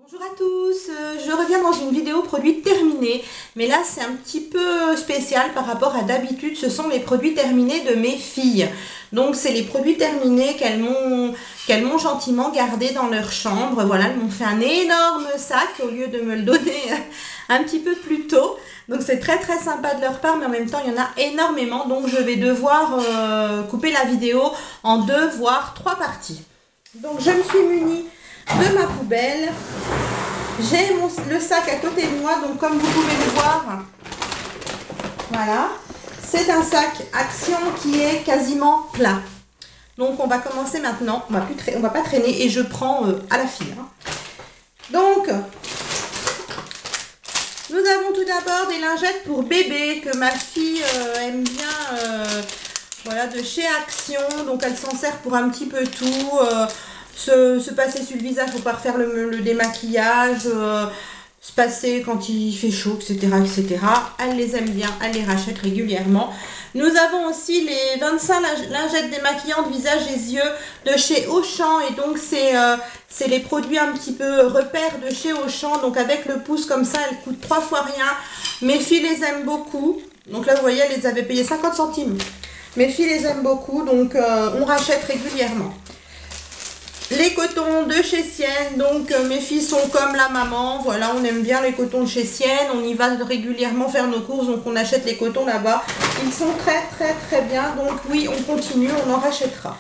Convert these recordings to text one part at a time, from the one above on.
Bonjour à tous, je reviens dans une vidéo produits terminés, mais là c'est un petit peu spécial par rapport à d'habitude, ce sont les produits terminés de mes filles. Donc c'est les produits terminés qu'elles m'ont gentiment gardé dans leur chambre. Voilà, elles m'ont fait un énorme sac au lieu de me le donner un petit peu plus tôt. Donc c'est très très sympa de leur part, mais en même temps il y en a énormément, donc je vais devoir couper la vidéo en 2 voire 3 parties. Donc je me suis munie de ma poubelle. J'ai le sac à côté de moi, donc comme vous pouvez le voir, voilà, c'est un sac Action qui est quasiment plein. Donc on va commencer maintenant, on va pas traîner et je prends à la file. Donc, nous avons tout d'abord des lingettes pour bébé que ma fille aime bien, voilà, de chez Action, donc elle s'en sert pour un petit peu tout. Se passer sur le visage pour pas refaire le démaquillage, se passer quand il fait chaud, etc., etc. Elle les aime bien, elle les rachète régulièrement. Nous avons aussi les 25 lingettes démaquillantes visage et yeux de chez Auchan, et donc c'est les produits un petit peu repères de chez Auchan. Donc avec le pouce comme ça, elles coûtent 3 fois rien. Mes filles les aiment beaucoup. Donc là vous voyez, elles les avaient payées 50 centimes. Mes filles les aiment beaucoup, donc on rachète régulièrement. Les cotons de chez Sienne, donc mes filles sont comme la maman, voilà, on aime bien les cotons de chez Sienne, on y va régulièrement faire nos courses, donc on achète les cotons là-bas. Ils sont très très très bien, donc oui, on continue, on en rachètera.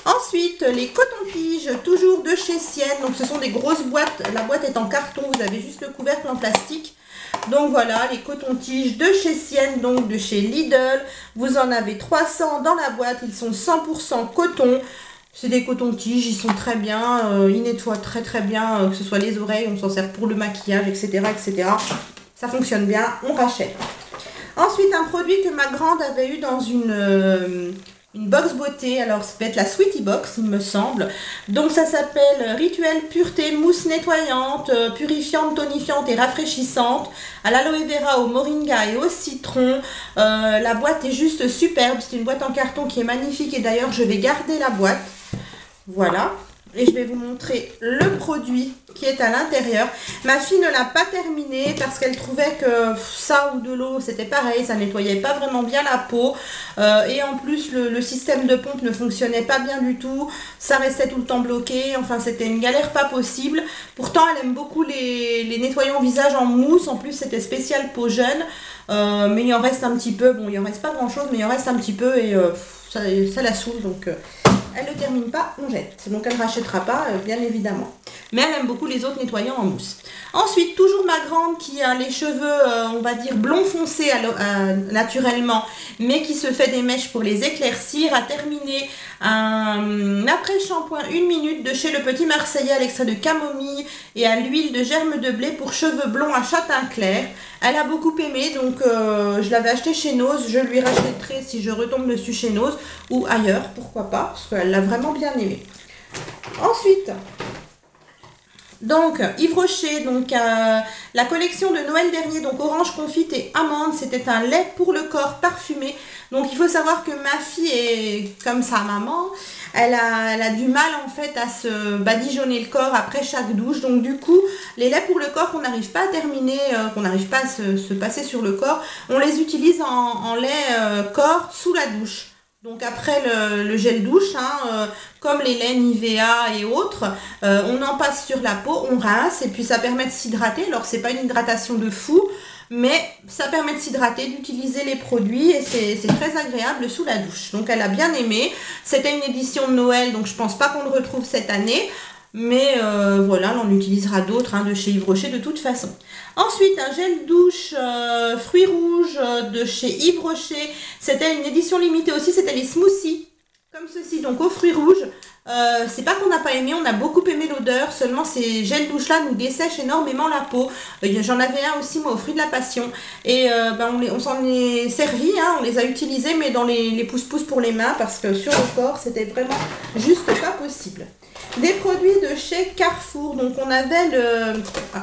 Ensuite, les cotons-tiges, toujours de chez Sienne, donc ce sont des grosses boîtes, la boîte est en carton, vous avez juste le couvercle en plastique. Donc voilà, les cotons-tiges de chez Sienne, donc de chez Lidl, vous en avez 300 dans la boîte, ils sont 100% coton. C'est des cotons-tiges, ils sont très bien, ils nettoient très très bien, que ce soit les oreilles, on s'en sert pour le maquillage, etc., etc. Ça fonctionne bien, on rachète. Ensuite, un produit que ma grande avait eu dans une box beauté, alors ça peut être la Sweetie Box, il me semble. Donc ça s'appelle Rituel Pureté Mousse nettoyante, purifiante, tonifiante et rafraîchissante, à l'aloe vera, au moringa et au citron. La boîte est juste superbe, c'est une boîte en carton qui est magnifique et d'ailleurs je vais garder la boîte. Voilà, et je vais vous montrer le produit qui est à l'intérieur. Ma fille ne l'a pas terminé parce qu'elle trouvait que ça ou de l'eau c'était pareil, ça nettoyait pas vraiment bien la peau, et en plus le système de pompe ne fonctionnait pas bien du tout, ça restait tout le temps bloqué, enfin c'était une galère pas possible. Pourtant elle aime beaucoup les nettoyants visage en mousse, en plus c'était spécial peau jeune, mais il en reste un petit peu, bon il en reste pas grand chose mais il en reste un petit peu et ça la saoule, donc elle ne termine pas, on jette. Donc elle ne rachètera pas, bien évidemment. Mais elle aime beaucoup les autres nettoyants en mousse. Ensuite, toujours ma grande qui a les cheveux, on va dire, blond foncé naturellement, mais qui se fait des mèches pour les éclaircir, a terminé un après-shampoing 1 minute de chez Le Petit Marseillais à l'extrait de camomille et à l'huile de germe de blé pour cheveux blonds à châtain clair. Elle a beaucoup aimé, donc je l'avais acheté chez Nose, je lui rachèterai si je retombe dessus chez Nose ou ailleurs, pourquoi pas, parce qu'elle l'a vraiment bien aimé. Ensuite, donc Yves Rocher, donc la collection de Noël dernier, donc orange confite et amande, c'était un lait pour le corps parfumé. Donc il faut savoir que ma fille est comme sa maman, elle a du mal en fait à se badigeonner le corps après chaque douche. Donc du coup, les laits pour le corps qu'on n'arrive pas à terminer, qu'on n'arrive pas à se passer sur le corps, on les utilise en lait corps sous la douche. Donc après le gel douche, comme les laits Nivea et autres, on en passe sur la peau, on rince et puis ça permet de s'hydrater. Alors c'est pas une hydratation de fou, mais ça permet de s'hydrater, d'utiliser les produits et c'est très agréable sous la douche. Donc elle a bien aimé. C'était une édition de Noël, donc je pense pas qu'on le retrouve cette année. Mais voilà, on utilisera d'autres de chez Yves Rocher de toute façon. Ensuite, un gel douche fruits rouges de chez Yves Rocher. C'était une édition limitée aussi, c'était les smoothies. Comme ceci, donc aux fruits rouges. C'est pas qu'on n'a pas aimé, on a beaucoup aimé l'odeur. Seulement ces gels douche-là nous dessèchent énormément la peau. J'en avais un aussi, moi, aux fruits de la passion. Et on s'en est servi, on les a utilisés, mais dans les pouces-pouces pour les mains, parce que sur le corps, c'était vraiment juste pas possible. Des produits de chez Carrefour, donc on avait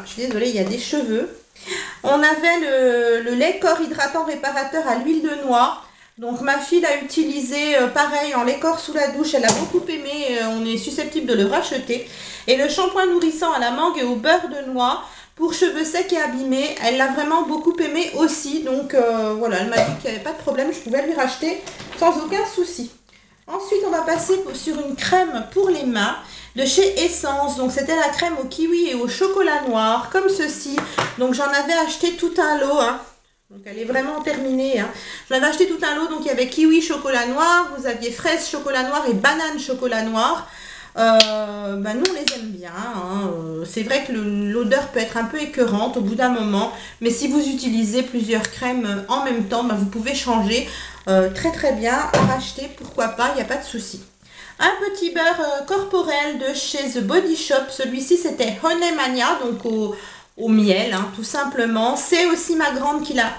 je suis désolée, il y a des cheveux. On avait le lait corps hydratant réparateur à l'huile de noix. Donc ma fille l'a utilisé pareil en l'écorce sous la douche, elle a beaucoup aimé, on est susceptible de le racheter. Et le shampoing nourrissant à la mangue et au beurre de noix pour cheveux secs et abîmés, elle l'a vraiment beaucoup aimé aussi. Donc voilà, elle m'a dit qu'il n'y avait pas de problème, je pouvais lui racheter sans aucun souci. Ensuite on va passer sur une crème pour les mains de chez Essence. Donc c'était la crème au kiwi et au chocolat noir comme ceci. Donc j'en avais acheté tout un lot, hein. Donc elle est vraiment terminée, hein. J'en avais acheté tout un lot, donc il y avait kiwi chocolat noir, vous aviez fraise chocolat noir et banane chocolat noir. Nous on les aime bien, hein. C'est vrai que l'odeur peut être un peu écœurante au bout d'un moment, mais si vous utilisez plusieurs crèmes en même temps, vous pouvez changer très très bien, à racheter, pourquoi pas, il n'y a pas de souci. Un petit beurre corporel de chez The Body Shop, celui-ci c'était Honey Mania, donc au miel, hein, tout simplement. C'est aussi ma grande qui l'a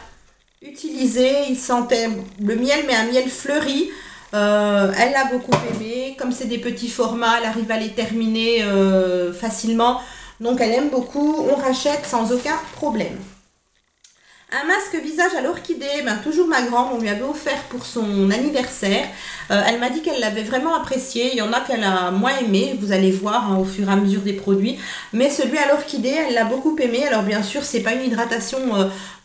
utilisé, il sentait le miel, mais un miel fleuri. Elle l'a beaucoup aimé, comme c'est des petits formats, elle arrive à les terminer facilement, donc elle aime beaucoup, on rachète sans aucun problème. Un masque visage à l'orchidée, toujours ma grande, on lui avait offert pour son anniversaire. Elle m'a dit qu'elle l'avait vraiment apprécié. Il y en a qu'elle a moins aimé, vous allez voir, hein, au fur et à mesure des produits. Mais celui à l'orchidée, elle l'a beaucoup aimé. Alors bien sûr, c'est pas une hydratation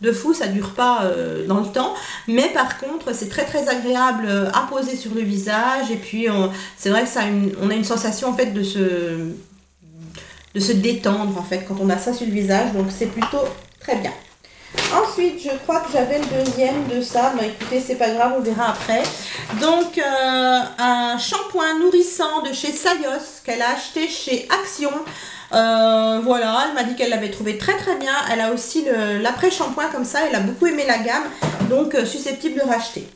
de fou, ça dure pas dans le temps. Mais par contre, c'est très très agréable à poser sur le visage. Et puis, c'est vrai que ça on a une sensation en fait de se détendre en fait quand on a ça sur le visage. Donc c'est plutôt très bien. Ensuite, je crois que j'avais le deuxième de ça. Écoutez, c'est pas grave, on verra après. Donc, un shampoing nourrissant de chez Sayos qu'elle a acheté chez Action. Voilà, elle m'a dit qu'elle l'avait trouvé très très bien. Elle a aussi l'après-shampoing comme ça. Elle a beaucoup aimé la gamme. Donc, susceptible de racheter.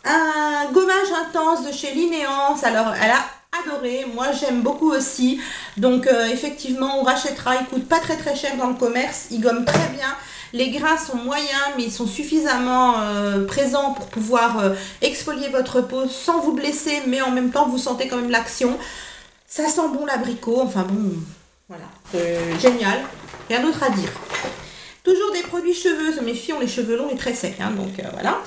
Un gommage intense de chez Linéance. Alors, elle a adoré, moi j'aime beaucoup aussi, donc effectivement on rachètera, il coûte pas très très cher dans le commerce, il gomme très bien, les grains sont moyens mais ils sont suffisamment présents pour pouvoir exfolier votre peau sans vous blesser, mais en même temps vous sentez quand même l'action, ça sent bon l'abricot, enfin bon, voilà, génial, rien d'autre à dire. Toujours des produits cheveux, mes filles ont les cheveux longs et très secs, hein, donc voilà.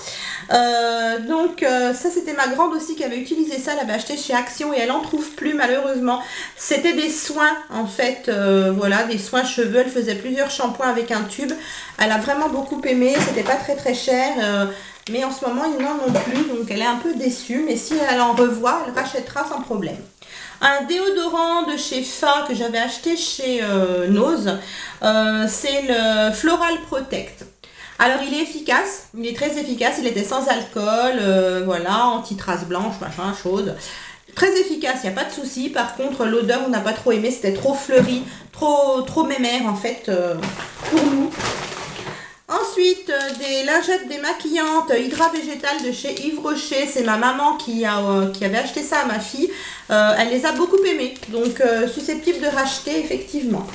Ça c'était ma grande aussi qui avait utilisé ça, elle avait acheté chez Action et elle en trouve plus malheureusement. C'était des soins en fait, voilà, des soins cheveux, elle faisait plusieurs shampoings avec un tube. Elle a vraiment beaucoup aimé, c'était pas très très cher, mais en ce moment ils n'en ont plus, donc elle est un peu déçue, mais si elle en revoit, elle rachètera sans problème. Un déodorant de chez Fa que j'avais acheté chez Nose, c'est le Floral Protect. Alors il est efficace, il est très efficace, il était sans alcool, voilà, anti-traces blanches, machin, chose. Très efficace, il n'y a pas de souci. Par contre l'odeur on n'a pas trop aimé, c'était trop fleuri, trop mémère en fait pour nous. Ensuite, des lingettes démaquillantes Hydra Végétal de chez Yves Rocher. C'est ma maman qui avait acheté ça à ma fille. Elle les a beaucoup aimées. Donc, susceptible de racheter, effectivement.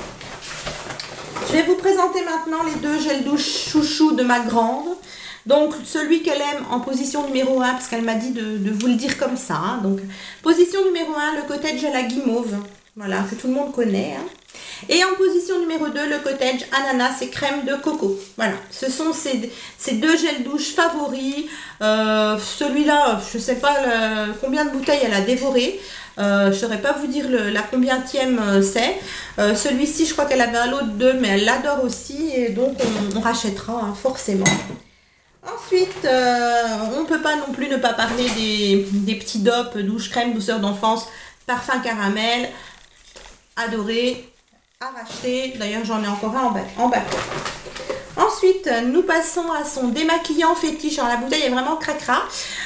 Je vais vous présenter maintenant les deux gels douche chouchou de ma grande. Donc, celui qu'elle aime en position numéro 1, parce qu'elle m'a dit de vous le dire comme ça. Hein. Donc, position numéro 1, le cottage à la guimauve. Voilà, que tout le monde connaît. Hein. Et en position numéro 2, le cottage ananas et crème de coco. Voilà, ce sont ces deux gels douche favoris. Celui-là, je ne sais pas combien de bouteilles elle a dévoré. Je ne saurais pas vous dire la combienième c'est. Celui-ci, je crois qu'elle avait un lot de 2, mais elle l'adore aussi. Et donc, on rachètera hein, forcément. Ensuite, on ne peut pas non plus ne pas parler des petits dopes, douche crème, douceur d'enfance, parfum caramel. Adoré, à racheter. D'ailleurs, j'en ai encore un en bas. Ensuite, nous passons à son démaquillant fétiche. Alors, la bouteille est vraiment cracra.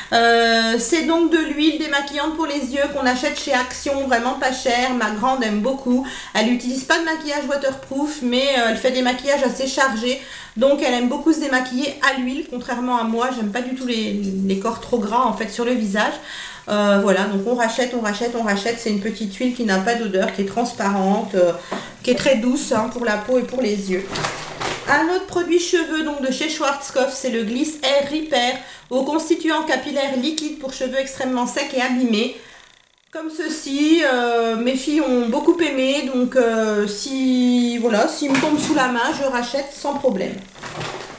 C'est donc de l'huile démaquillante pour les yeux qu'on achète chez Action, vraiment pas cher. Ma grande aime beaucoup. Elle n'utilise pas de maquillage waterproof, mais elle fait des maquillages assez chargés. Donc, elle aime beaucoup se démaquiller à l'huile, contrairement à moi. J'aime pas du tout les corps trop gras en fait sur le visage. Voilà, donc on rachète. C'est une petite huile qui n'a pas d'odeur, qui est transparente, qui est très douce hein, pour la peau et pour les yeux. Un autre produit cheveux donc de chez Schwarzkopf, c'est le Gliss Air Repair au constituant capillaire liquide pour cheveux extrêmement secs et abîmés. Comme ceci, mes filles ont beaucoup aimé, donc s'il me tombe sous la main, je rachète sans problème.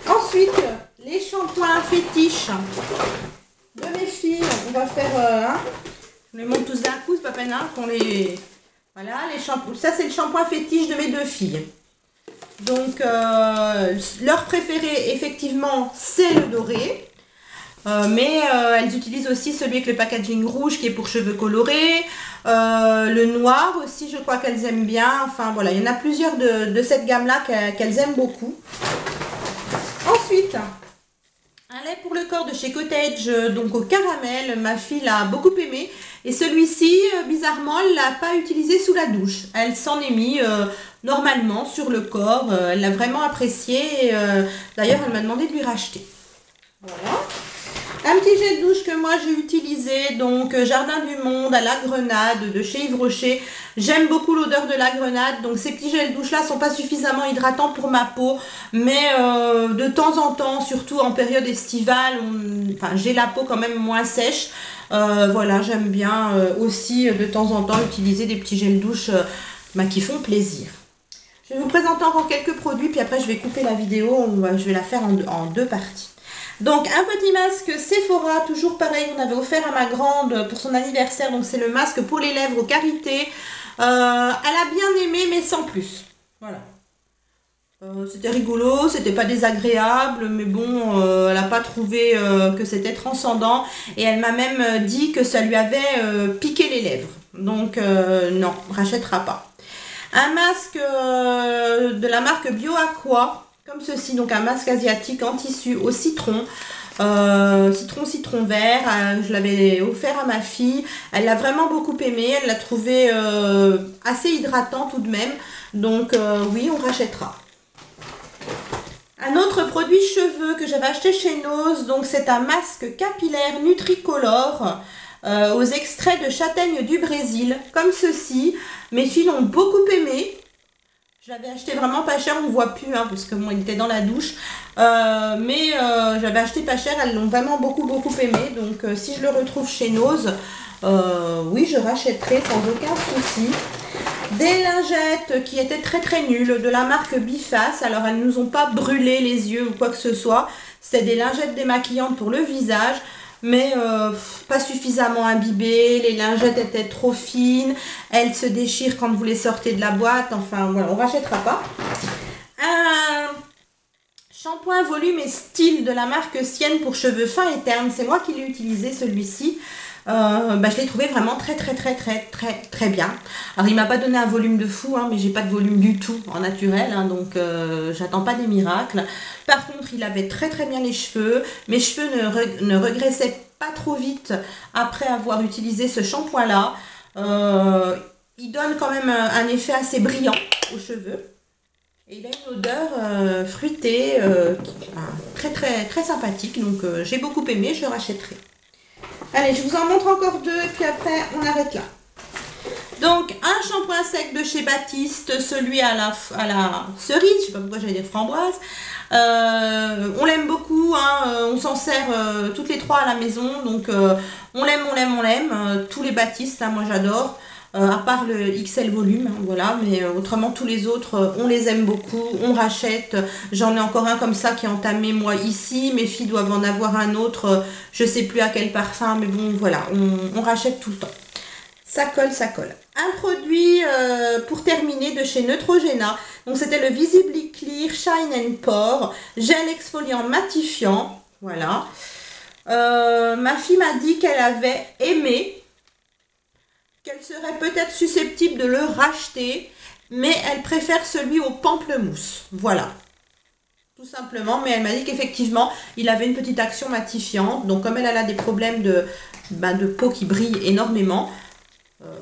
Ensuite, les shampoings fétiches de mes filles. On va faire, je les montre tous d'un coup, c'est pas peine qu'on les... Voilà, les shampoings. Ça, c'est le shampoing fétiche de mes deux filles. Donc, leur préféré, effectivement, c'est le doré. Mais elles utilisent aussi celui avec le packaging rouge qui est pour cheveux colorés. Le noir aussi, je crois qu'elles aiment bien. Enfin, voilà, il y en a plusieurs de cette gamme-là qu'elles aiment beaucoup. Ensuite, un lait pour le corps de chez Cottage, donc au caramel. Ma fille l'a beaucoup aimé. Et celui-ci, bizarrement, elle ne l'a pas utilisé sous la douche. Elle s'en est mis normalement sur le corps. Elle l'a vraiment apprécié. D'ailleurs, elle m'a demandé de lui racheter. Voilà. Un petit gel douche que moi j'ai utilisé, donc Jardin du Monde à la grenade de chez Yves Rocher. J'aime beaucoup l'odeur de la grenade, donc ces petits gels douche là sont pas suffisamment hydratants pour ma peau, mais de temps en temps, surtout en période estivale, j'ai la peau quand même moins sèche. Voilà, j'aime bien aussi de temps en temps utiliser des petits gels douche qui font plaisir. Je vais vous présenter encore quelques produits, puis après je vais couper la vidéo, je vais la faire en deux parties. Donc un petit masque Sephora, toujours pareil, on avait offert à ma grande pour son anniversaire, donc c'est le masque pour les lèvres aux Karité. Elle a bien aimé mais sans plus, voilà. C'était rigolo, c'était pas désagréable, mais bon, elle n'a pas trouvé que c'était transcendant, et elle m'a même dit que ça lui avait piqué les lèvres, donc non, rachètera pas. Un masque de la marque Bio Aqua, comme ceci, donc un masque asiatique en tissu au citron, citron vert. Je l'avais offert à ma fille, elle l'a vraiment beaucoup aimé, elle l'a trouvé assez hydratant tout de même, donc oui, on rachètera. Un autre produit cheveux que j'avais acheté chez Nose, donc c'est un masque capillaire Nutricolor aux extraits de châtaigne du Brésil, comme ceci. Mes filles l'ont beaucoup aimé. Je l'avais acheté vraiment pas cher, on ne voit plus, parce que bon, il était dans la douche. Mais j'avais acheté pas cher, elles l'ont vraiment beaucoup aimé. Donc si je le retrouve chez Nose, oui, je rachèterai sans aucun souci. Des lingettes qui étaient très nulles, de la marque Biface. Alors elles ne nous ont pas brûlé les yeux ou quoi que ce soit. C'était des lingettes démaquillantes pour le visage, mais pas suffisamment imbibées. Les lingettes étaient trop fines, elles se déchirent quand vous les sortez de la boîte. Enfin voilà, on ne rachètera pas. Un shampoing volume et style de la marque Sienne pour cheveux fins et ternes, c'est moi qui l'ai utilisé celui-ci. Je l'ai trouvé vraiment très bien. Alors il m'a pas donné un volume de fou, mais j'ai pas de volume du tout en naturel, donc j'attends pas des miracles. Par contre, il avait très bien les cheveux. Mes cheveux ne regraissaient pas trop vite après avoir utilisé ce shampoing là. Il donne quand même un effet assez brillant aux cheveux. Et il a une odeur fruitée, très sympathique, donc j'ai beaucoup aimé, je le rachèterai. Allez, je vous en montre encore deux et puis après on arrête là. Donc un shampoing sec de chez Baptiste, celui à la cerise, je sais pas pourquoi j'allais dire framboise. On l'aime beaucoup, on s'en sert toutes les trois à la maison, donc on l'aime, tous les Baptistes, moi j'adore. À part le XL volume, voilà, mais autrement tous les autres, on les aime beaucoup, on rachète. J'en ai encore un comme ça qui est entamé moi ici, mes filles doivent en avoir un autre, je sais plus à quel parfum, mais bon voilà, on rachète tout le temps. Ça colle. Un produit pour terminer de chez Neutrogena, donc c'était le Visibly Clear Shine and Pore, gel exfoliant matifiant, voilà. Ma fille m'a dit qu'elle avait aimé, qu'elle serait peut-être susceptible de le racheter, mais elle préfère celui au pamplemousse, voilà, tout simplement. Mais elle m'a dit qu'effectivement il avait une petite action matifiante, donc comme elle a des problèmes de peau qui brille énormément,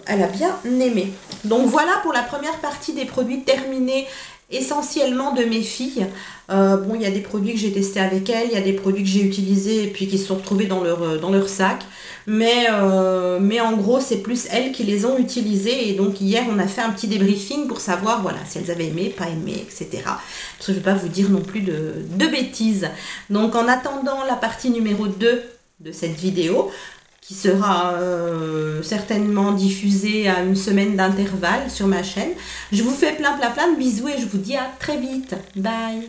elle a bien aimé. Donc voilà pour la première partie des produits terminés essentiellement de mes filles. Bon, il y a des produits que j'ai testés avec elles, il y a des produits que j'ai utilisés et puis qui se sont retrouvés dans leur sac, mais en gros c'est plus elles qui les ont utilisés. Et donc hier on a fait un petit débriefing pour savoir voilà si elles avaient aimé, pas aimé, etc. Parce que je ne vais pas vous dire non plus de bêtises. Donc en attendant la partie numéro 2 de cette vidéo, qui sera certainement diffusée à une semaine d'intervalle sur ma chaîne. Je vous fais plein de bisous et je vous dis à très vite. Bye!